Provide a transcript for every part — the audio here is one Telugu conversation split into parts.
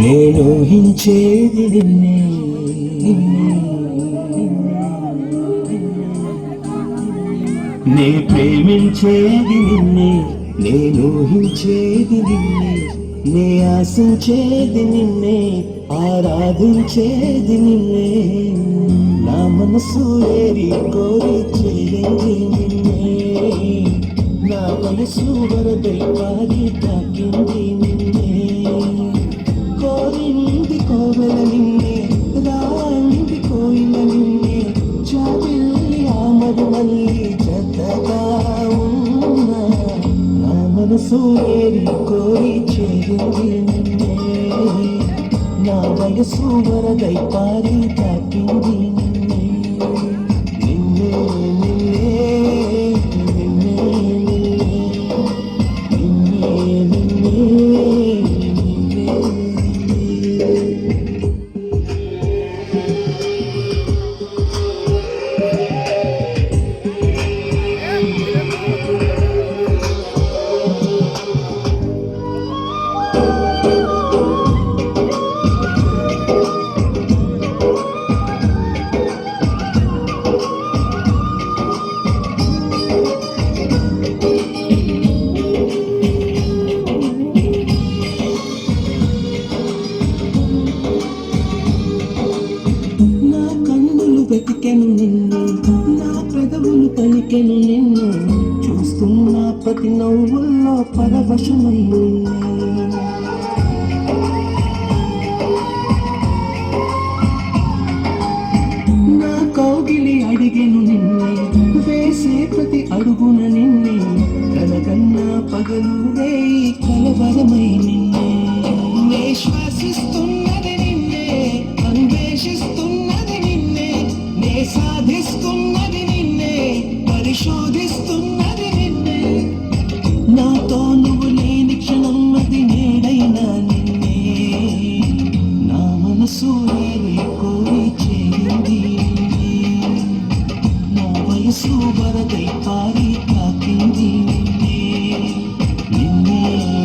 నేను ఊహించేది నిన్నే, నే ప్రేమించేది నిన్నే, నేను ఊహించేది నిన్నే, నే ఆశించేది నిన్నే, ఆరాధించేది నిన్నే. నా మనసు ఏరి కోరి చేయండి నిన్నే, నా మనసు వరదై పారి తాకింది నిన్నే. కోరింది కోవెల నిన్నే, రాంది కోయిల నిన్నే, చావిల్లి ఆమడు మళ్ళీ జతగా ఉన్నా. నా మనసు ఏరి కోరి చేయండి నిన్నే, నా వయసు వరదై పారి తాకింది నిన్నే. నిన్నే నిన్నే నిన్నే నిన్నే నిన్నే వెతికెను నిన్ను, నా పెదవులు పలికెను నిన్ను, చూస్తున్న ప్రతి నవ్వుల్లో పరవశమై నిన్నే. నా కౌగిలి అడిగెను నిన్నే, వేసే ప్రతి అడుగున నిన్నే, కలగన్నా పగలు రేయి కలవరమై నిన్నే. నే శ్వాసిస్తున్నది నిన్నే, అన్వేషిస్తున్నది నిన్నే, నే సాధిస్తున్నది నిన్నే, పరిశోధిస్తున్నది నిన్నే. నాతో నువ్వు లేని క్షణం అది నేడైనా నిన్నే. నా మనసు ఏరి కోరి చేయింది నిన్నే, నా వయసు వరదై పారి తాకింది నిన్నే. నిన్నే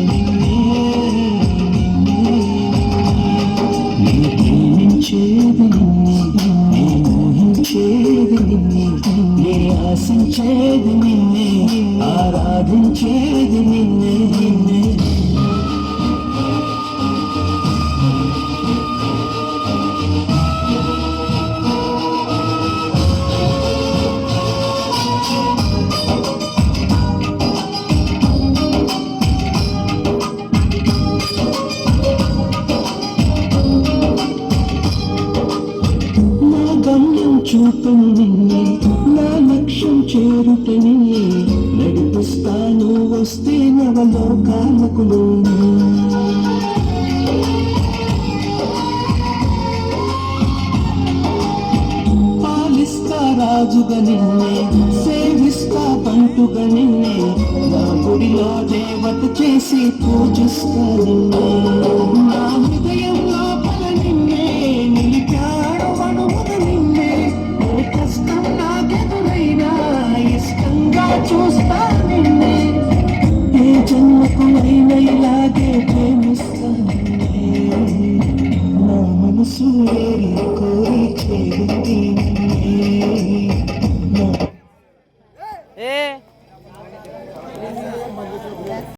నిన్నే నిన్నే నేను ప్రేమించేది నిన్నే, నేను ఊహించేది నిన్నే, నే ఆశించేది నిన్నే, ఆరాధించేది నిన్నే నిన్నే. గమ్యం చూపను నిన్నే, నా లక్ష్యం చేరుట నిన్నే, నడిపిస్తాను వస్తే నవలోకాలకు నువ్వు. పాలిస్తా రాజుగా నిన్నే, సేవిస్తా బంటుగా నిన్నే, నా గుడిలో దేవత చేసి పూజిస్తా నిన్నే. నా హృదయంలో పల నిన్నే నిలిపాడు వనువుగా నిన్నే, ఏ కష్టం నాకెదురైనా ఇష్టంగా చూస్తా నిన్నే. ఏ జన్మకు అయినా ఇలాగే ప్రేమిస్తా నిన్నే, నా మనసు ఏరి కోరి చేయి